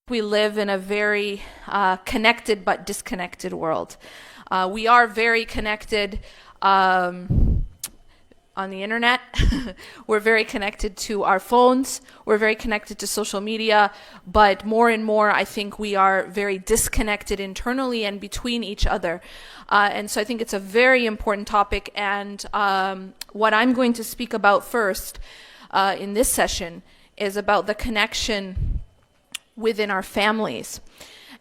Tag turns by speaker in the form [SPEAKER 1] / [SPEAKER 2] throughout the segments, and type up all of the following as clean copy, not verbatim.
[SPEAKER 1] We live in a very connected but disconnected world. We are very connected on the internet. We're very connected to our phones. We're very connected to social media. But more and more, I think we are very disconnected internally and between each other. And so I think it's a very important topic. And what I'm going to speak about first in this session is about the connection within our families.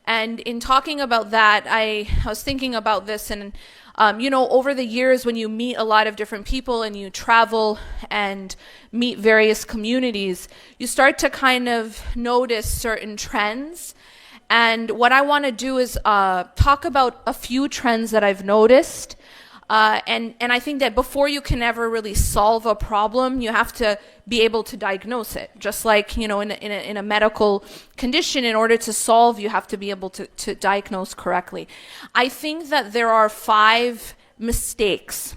[SPEAKER 1] And in talking about that, I was thinking about this, and over the years when you meet a lot of different people and you travel and meet various communities, you start to kind of notice certain trends. And what I want to do is talk about a few trends that I've noticed. And I think that before you can ever really solve a problem, you have to be able to diagnose it. Just like, in a medical condition, in order to solve, you have to be able to diagnose correctly. I think that there are 5 mistakes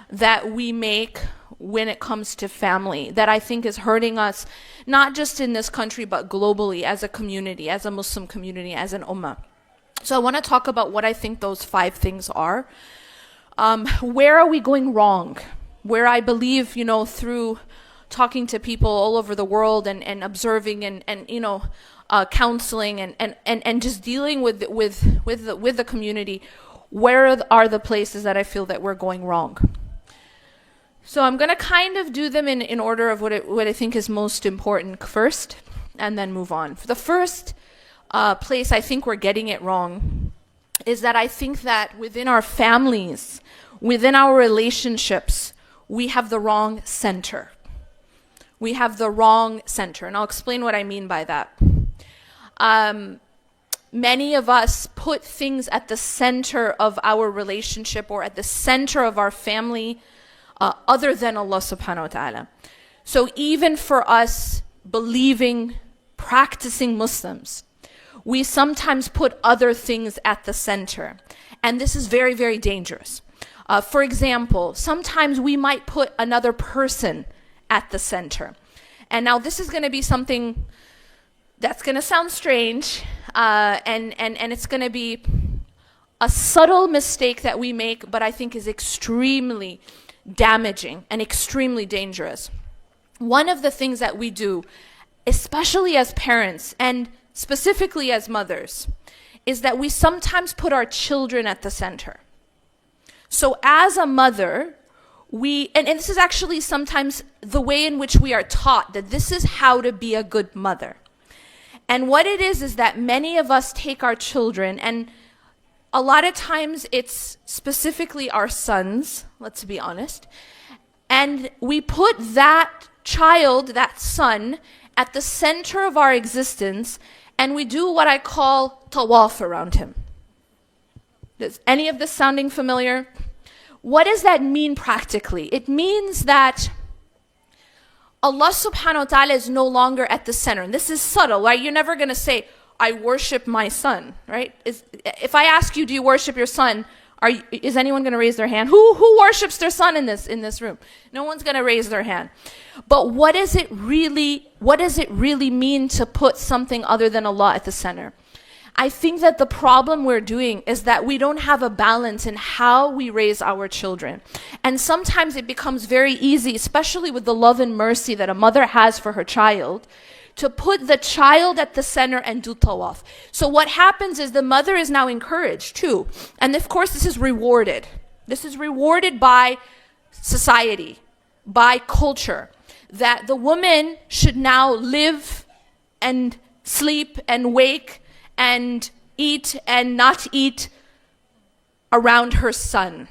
[SPEAKER 1] that we make when it comes to family that I think is hurting us, not just in this country, but globally as a community, as a Muslim community, as an ummah. So I want to talk about what I think those 5 things are. Where are we going wrong? Where I believe, through talking to people all over the world and observing and counseling and just dealing with the community, where are the places that I feel that we're going wrong? So I'm going to kind of do them in order of what I think is most important first, and then move on. For the first place I think we're getting it wrong is that I think that within our families, within our relationships, we have the wrong center. We have the wrong center, and I'll explain what I mean by that. Many of us put things at the center of our relationship or at the center of our family other than Allah subhanahu wa ta'ala. So even for us believing, practicing Muslims, we sometimes put other things at the center. And this is very, very dangerous. For example, sometimes we might put another person at the center. And now this is going to be something that's going to sound strange, and it's going to be a subtle mistake that we make, but I think is extremely damaging and extremely dangerous. One of the things that we do, especially as parents and specifically as mothers, is that we sometimes put our children at the center. So as a mother, and this is actually sometimes the way in which we are taught that this is how to be a good mother. And what it is that many of us take our children, and a lot of times it's specifically our sons, let's be honest, and we put that child, that son, at the center of our existence, and we do what I call tawaf around him. Is any of this sounding familiar? What does that mean practically? It means that Allah subhanahu wa ta'ala is no longer at the center. And this is subtle, right? You're never going to say, I worship my son, right? If I ask you, do you worship your son? Is anyone going to raise their hand? Who worships their son in this room? No one's going to raise their hand. But what does it really mean to put something other than Allah at the center? I think that the problem we're doing is that we don't have a balance in how we raise our children. And sometimes it becomes very easy, especially with the love and mercy that a mother has for her child, to put the child at the center and do tawaf. So what happens is the mother is now encouraged too. And of course this is rewarded. This is rewarded by society, by culture, that the woman should now live and sleep and wake and eat and not eat around her son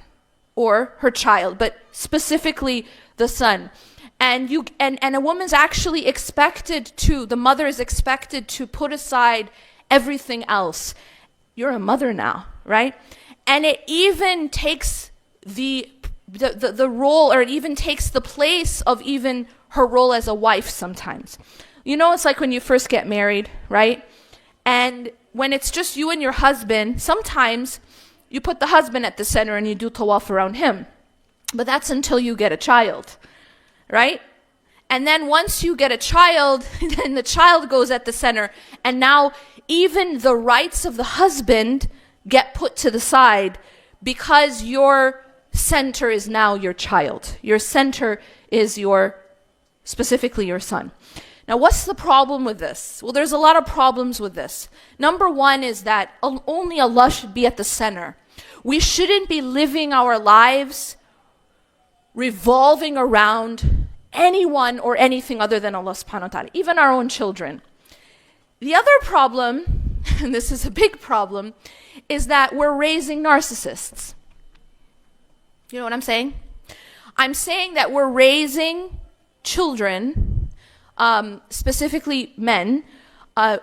[SPEAKER 1] or her child, but specifically the son. And a woman's actually the mother is expected to put aside everything else. You're a mother now, right? And it even takes the role, or it even takes the place of even her role as a wife sometimes. It's like when you first get married, right? And when it's just you and your husband, sometimes you put the husband at the center and you do tawaf around him. But that's until you get a child, right? And then once you get a child, then the child goes at the center. And now even the rights of the husband get put to the side because your center is now your child. Your center is specifically your son. Now, what's the problem with this? Well, there's a lot of problems with this. Number one is that only Allah should be at the center. We shouldn't be living our lives revolving around anyone or anything other than Allah subhanahu wa ta'ala, even our own children. The other problem, and this is a big problem, is that we're raising narcissists. You know what I'm saying? I'm saying that we're raising children, specifically men,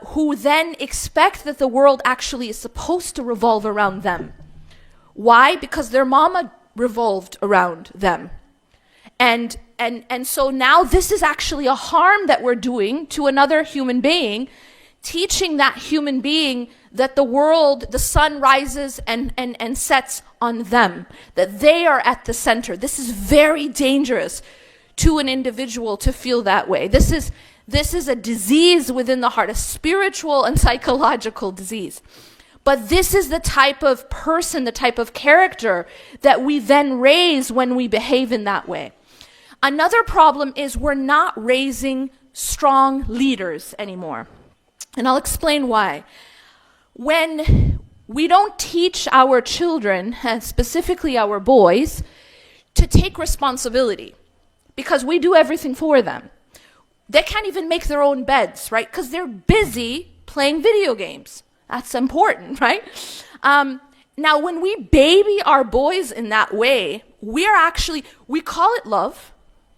[SPEAKER 1] who then expect that the world actually is supposed to revolve around them. Why? Because their mama revolved around them. And so now this is actually a harm that we're doing to another human being, teaching that human being that the world, the sun rises and sets on them, that they are at the center. This is very dangerous to an individual to feel that way. This is a disease within the heart, a spiritual and psychological disease. But this is the type of person, the type of character that we then raise when we behave in that way. Another problem is we're not raising strong leaders anymore. And I'll explain why. When we don't teach our children, and specifically our boys, to take responsibility, because we do everything for them. They can't even make their own beds, right? Because they're busy playing video games. That's important, right? Now, when we baby our boys in that way, we call it love,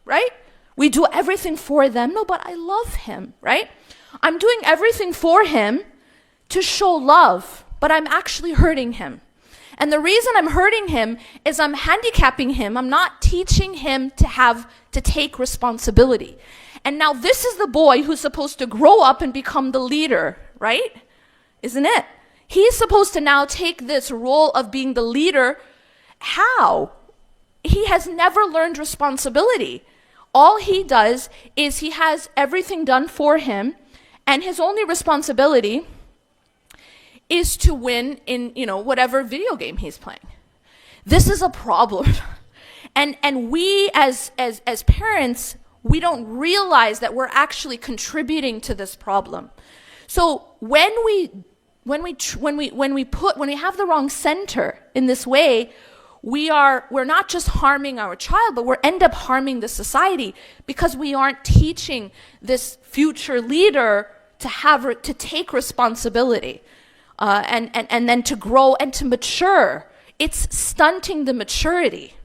[SPEAKER 1] right? We do everything for them. No, but I love him, right? I'm doing everything for him to show love, but I'm actually hurting him. And the reason I'm hurting him is I'm handicapping him. I'm not teaching him to take responsibility. And now this is the boy who's supposed to grow up and become the leader, right? Isn't it? He's supposed to now take this role of being the leader. How? He has never learned responsibility. All he does is he has everything done for him, and his only responsibility is to win in, whatever video game he's playing. This is a problem. And we as parents, we don't realize that we're actually contributing to this problem. So when we have the wrong center in this way, we're not just harming our child, but we end up harming the society, because we aren't teaching this future leader to take responsibility, and then to grow and to mature. It's stunting the maturity,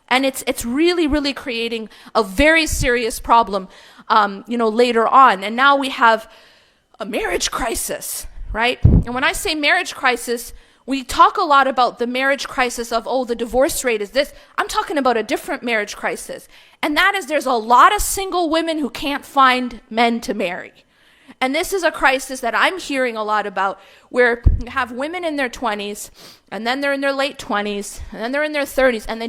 [SPEAKER 1] and it's really, really creating a very serious problem, later on. And now we have a marriage crisis, right? And when I say marriage crisis, we talk a lot about the marriage crisis of, the divorce rate is this. I'm talking about a different marriage crisis. And that is, there's a lot of single women who can't find men to marry. And this is a crisis that I'm hearing a lot about, where you have women in their 20s, and then they're in their late 20s, and then they're in their 30s, and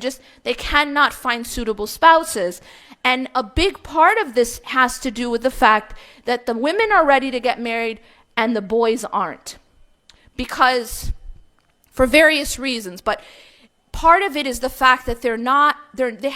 [SPEAKER 1] they cannot find suitable spouses. And a big part of this has to do with the fact that the women are ready to get married and the boys aren't. Because, for various reasons, but part of it is the fact that they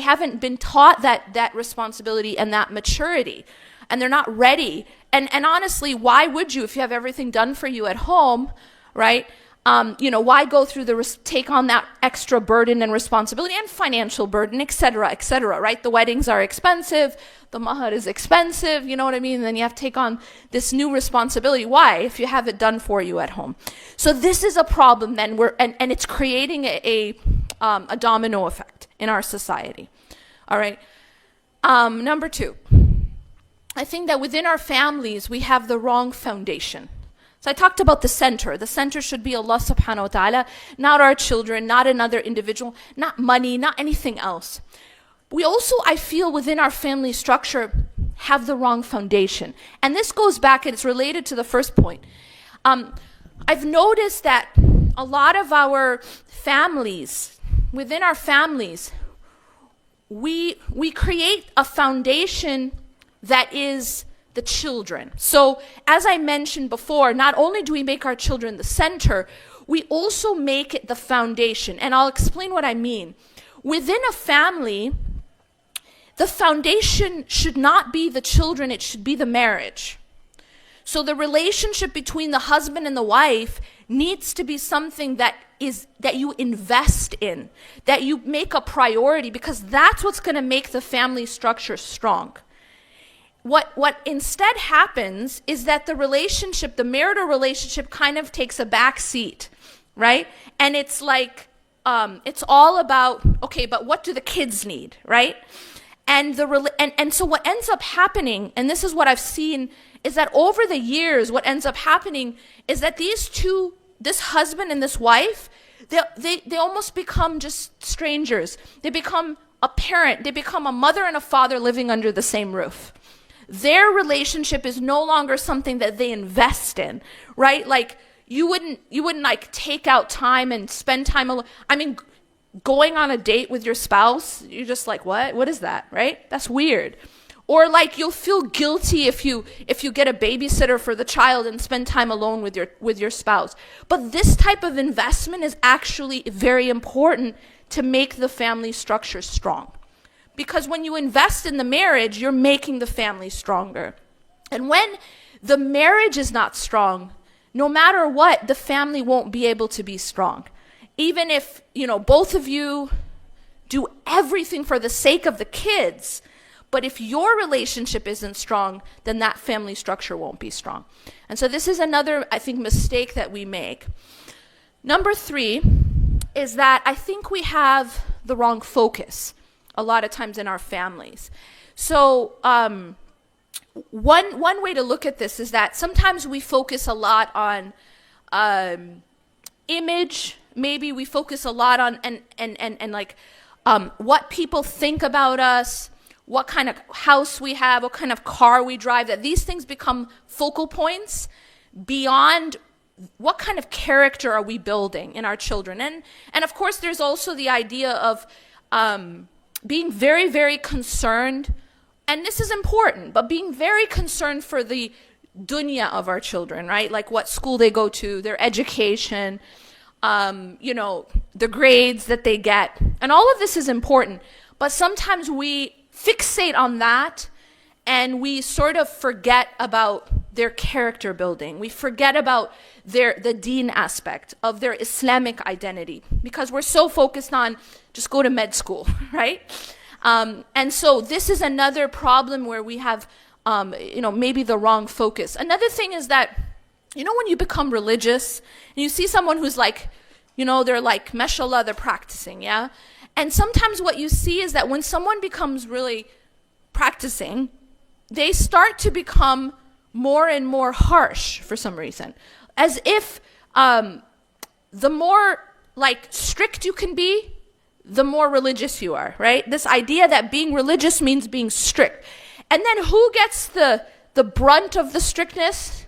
[SPEAKER 1] haven't been taught that responsibility and that maturity, and they're not ready. And honestly, why would you, if you have everything done for you at home, right? Why go through take on that extra burden and responsibility and financial burden, et cetera, right? The weddings are expensive, the mahar is expensive, you know what I mean? And then you have to take on this new responsibility. Why? If you have it done for you at home. So this is a problem then, and it's creating a domino effect in our society. All right. Number two, I think that within our families, we have the wrong foundation. So I talked about the center. The center should be Allah subhanahu wa ta'ala, not our children, not another individual, not money, not anything else. We also, I feel, within our family structure, have the wrong foundation. And this goes back, and it's related to the first point. I've noticed that a lot of our families, within our families, we create a foundation that is the children. So as I mentioned before, not only do we make our children the center, we also make it the foundation. And I'll explain what I mean. Within a family, the foundation should not be the children, it should be the marriage. So the relationship between the husband and the wife needs to be something that you invest in, that you make a priority, because that's what's going to make the family structure strong. What instead happens is that the relationship, the marital relationship, kind of takes a back seat, right? And it's like, it's all about, okay, but what do the kids need, right? And so what ends up happening, and this is what I've seen, is that over the years, what ends up happening is that this husband and this wife, they almost become just strangers. They become a parent, they become a mother and a father living under the same roof. Their relationship is no longer something that they invest in, right? Like you wouldn't like take out time and spend time alone. I mean, going on a date with your spouse, you're just like, what is that, right? That's weird. Or like you'll feel guilty if you get a babysitter for the child and spend time alone with your spouse. But this type of investment is actually very important to make the family structure strong. Because when you invest in the marriage, you're making the family stronger. And when the marriage is not strong, no matter what, the family won't be able to be strong. Even if, both of you do everything for the sake of the kids, but if your relationship isn't strong, then that family structure won't be strong. And so this is another, I think, mistake that we make. Number 3 is that I think we have the wrong focus a lot of times in our families. So one way to look at this is that sometimes we focus a lot on image. Maybe we focus a lot on what people think about us, what kind of house we have, what kind of car we drive, that these things become focal points beyond what kind of character are we building in our children. And of course, there's also the idea of being very, very concerned, and this is important, but being very concerned for the dunya of our children, right? Like what school they go to, their education, the grades that they get. And all of this is important, but sometimes we fixate on that and we sort of forget about their character building. We forget about the deen aspect of their Islamic identity because we're so focused on just go to med school, right? And so this is another problem where we have, maybe the wrong focus. Another thing is that, when you become religious and you see someone who's like, they're like, mashallah, they're practicing, yeah? And sometimes what you see is that when someone becomes really practicing, they start to become more and more harsh for some reason. As if the more like strict you can be, the more religious you are, right? This idea that being religious means being strict. And then who gets the brunt of the strictness?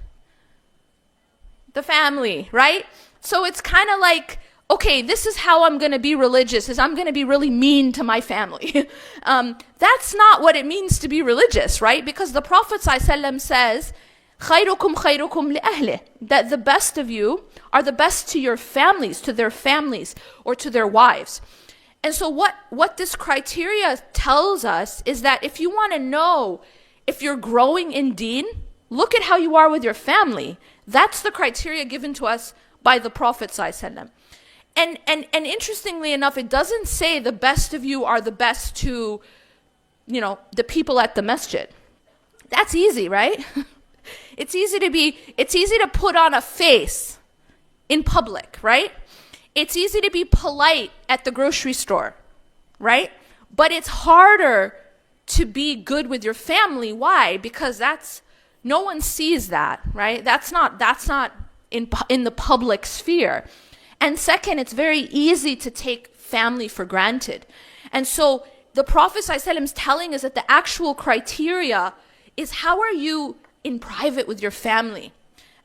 [SPEAKER 1] The family, right? So it's kind of like, okay, this is how I'm going to be religious, is I'm going to be really mean to my family. That's not what it means to be religious, right? Because the Prophet ﷺ says, خَيْرُكُمْ خَيْرُكُمْ لِأَهْلِهِ, that the best of you are the best to your families, to their families, or to their wives. And so what this criteria tells us is that if you want to know if you're growing in deen, look at how you are with your family. That's the criteria given to us by the Prophet ﷺ. And interestingly enough, it doesn't say the best of you are the best to, the people at the masjid. That's easy, right? It's easy to put on a face in public, right? It's easy to be polite at the grocery store, right? But it's harder to be good with your family. Why? Because no one sees that, right? That's not in the public sphere. And second, it's very easy to take family for granted. And so the Prophet ﷺ is telling us that the actual criteria is how are you in private with your family?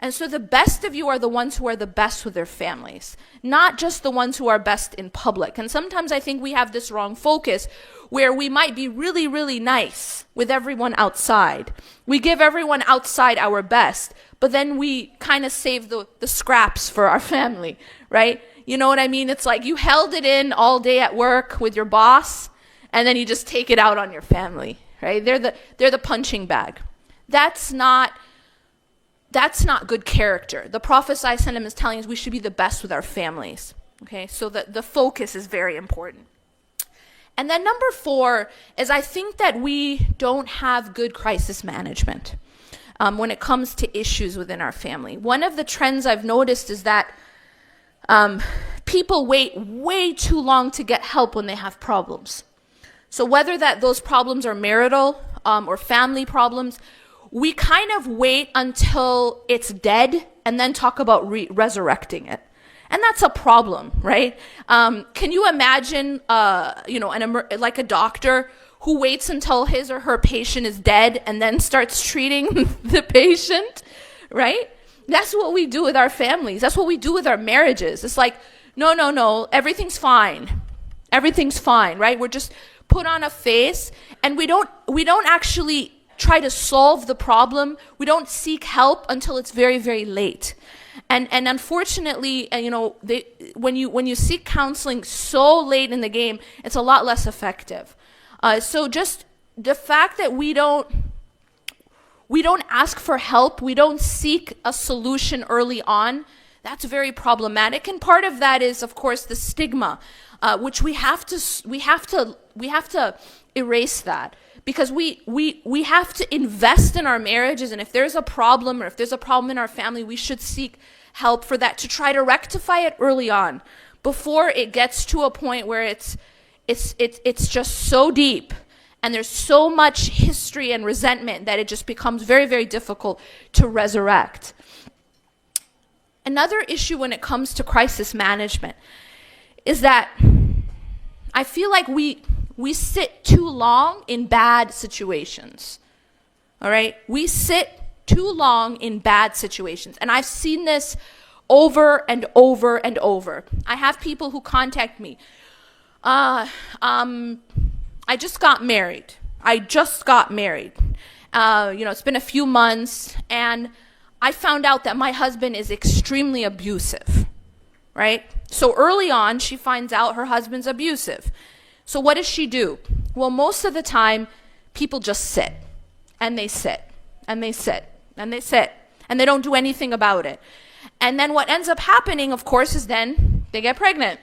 [SPEAKER 1] And so the best of you are the ones who are the best with their families, not just the ones who are best in public. And sometimes I think we have this wrong focus where we might be really, really nice with everyone outside. We give everyone outside our best, but then we kind of save the scraps for our family, right? You know what I mean? It's like you held it in all day at work with your boss, and then you just take it out on your family, right? They're the punching bag. That's not good character. The Prophet ﷺ is telling us we should be the best with our families. Okay, so the focus is very important. And then number 4 is I think that we don't have good crisis management when it comes to issues within our family. One of the trends I've noticed is that people wait way too long to get help when they have problems. So whether those problems are marital or family problems, we kind of wait until it's dead and then talk about resurrecting it. And that's a problem, right? Can you imagine, like a doctor who waits until his or her patient is dead and then starts treating the patient, right? That's what we do with our families. That's what we do with our marriages. It's like, no, everything's fine. Everything's fine, right? We're just put on a face, and we don't actually try to solve the problem. We don't seek help until it's very, very late. And unfortunately, when you seek counseling so late in the game, it's a lot less effective. So just the fact that we don't ask for help, we don't seek a solution early on, that's very problematic. And part of that is, of course, the stigma, which we have to erase that. Because we have to invest in our marriages, and if there's a problem or if there's a problem in our family, we should seek help for that to try to rectify it early on before it gets to a point where it's just so deep and there's so much history and resentment that it just becomes very, very difficult to resurrect. Another issue when it comes to crisis management is that I feel like we sit too long in bad situations. All right? We sit too long in bad situations. And I've seen this over and over and over. I have people who contact me. I just got married. It's been a few months, and I found out that my husband is extremely abusive. Right? So early on, she finds out her husband's abusive. So what does she do? Well, most of the time, people just sit, and they sit, and they sit, and they sit, and they don't do anything about it. And then what ends up happening, of course, is then they get pregnant.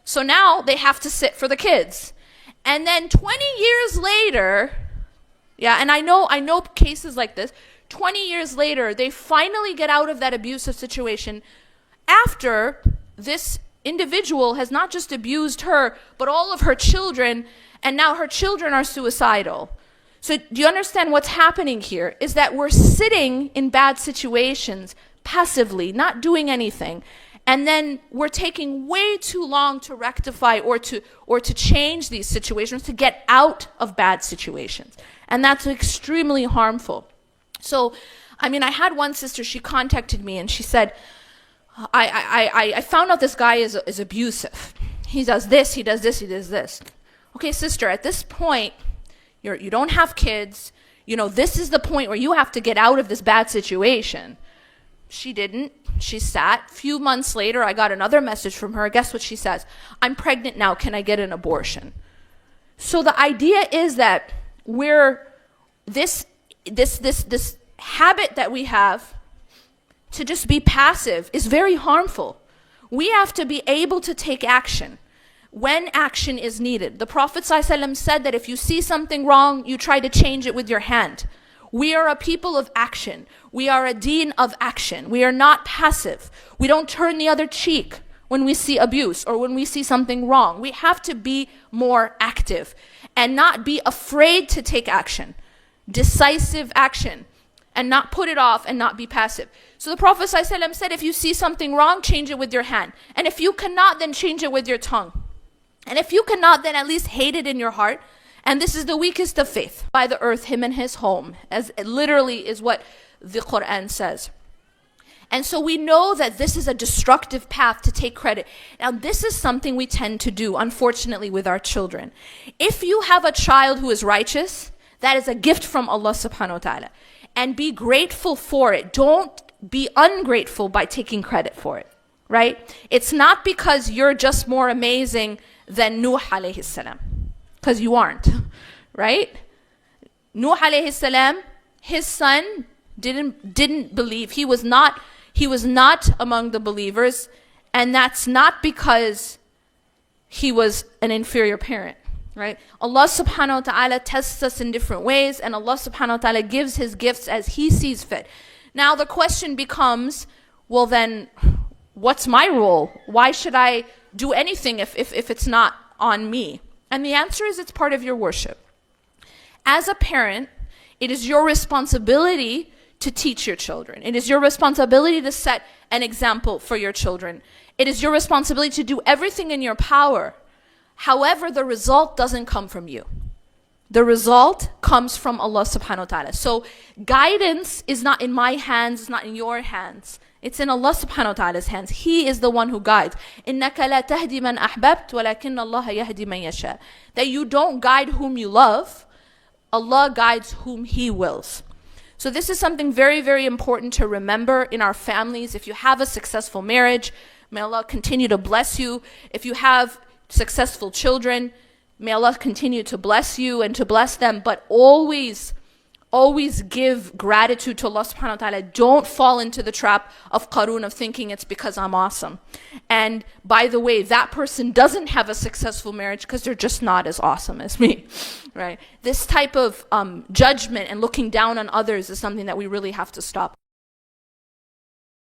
[SPEAKER 1] So now they have to sit for the kids. And then 20 years later, and I know cases like this, 20 years later, they finally get out of that abusive situation after this individual has not just abused her, but all of her children, and now her children are suicidal. So do you understand what's happening here? Is that we're sitting in bad situations passively, not doing anything, and then we're taking way too long to rectify or to change these situations, to get out of bad situations. And that's extremely harmful. So, I had one sister, she contacted me and she said, I found out this guy is abusive. He does this, he does this, he does this. Okay, sister, at this point, you don't have kids. This is the point where you have to get out of this bad situation. She didn't. She sat. Few months later, I got another message from her. Guess what she says? I'm pregnant now. Can I get an abortion? So the idea is that this habit that we have to just be passive is very harmful. We have to be able to take action when action is needed. The Prophet ﷺ said that if you see something wrong, you try to change it with your hand. We are a people of action. We are a deen of action. We are not passive. We don't turn the other cheek when we see abuse or when we see something wrong. We have to be more active and not be afraid to take action, decisive action, and not put it off and not be passive. So the Prophet ﷺ said, if you see something wrong, change it with your hand. And if you cannot, then change it with your tongue. And if you cannot, then at least hate it in your heart. And this is the weakest of faith. By the earth, him and his home, as it literally is what the Quran says. And so we know that this is a destructive path to take credit. Now, this is something we tend to do, unfortunately, with our children. If you have a child who is righteous, that is a gift from Allah subhanahu wa ta'ala. And be grateful for it. Don't be ungrateful by taking credit for it, right? It's not because you're just more amazing than Nuh alayhi salam, because you aren't, right? Nuh alayhi salam, his son didn't believe. He was not among the believers, and that's not because he was an inferior parent, right? Allah subhanahu wa ta'ala tests us in different ways, and Allah subhanahu wa ta'ala gives his gifts as he sees fit. Now the question becomes, well then, what's my role? Why should I do anything if it's not on me? And the answer is, it's part of your worship. As a parent, it is your responsibility to teach your children. It is your responsibility to set an example for your children. It is your responsibility to do everything in your power. However, the result doesn't come from you. The result comes from Allah subhanahu wa ta'ala. So guidance is not in my hands, it's not in your hands. It's in Allah subhanahu wa ta'ala's hands. He is the one who guides. إِنَّكَ لَا تَهْدِي مَنْ أَحْبَبْتَ وَلَكِنَّ اللَّهَ يَهْدِي مَنْ يَشَاءُ. That you don't guide whom you love, Allah guides whom He wills. So this is something very, very important to remember in our families. If you have a successful marriage, may Allah continue to bless you. If you have successful children, may Allah continue to bless you and to bless them. But always give gratitude to Allah subhanahu wa ta'ala. Don't fall into the trap of Qarun, of thinking it's because I'm awesome. And by the way, that person doesn't have a successful marriage because they're just not as awesome as me, right? This type of judgment and looking down on others is something that we really have to stop.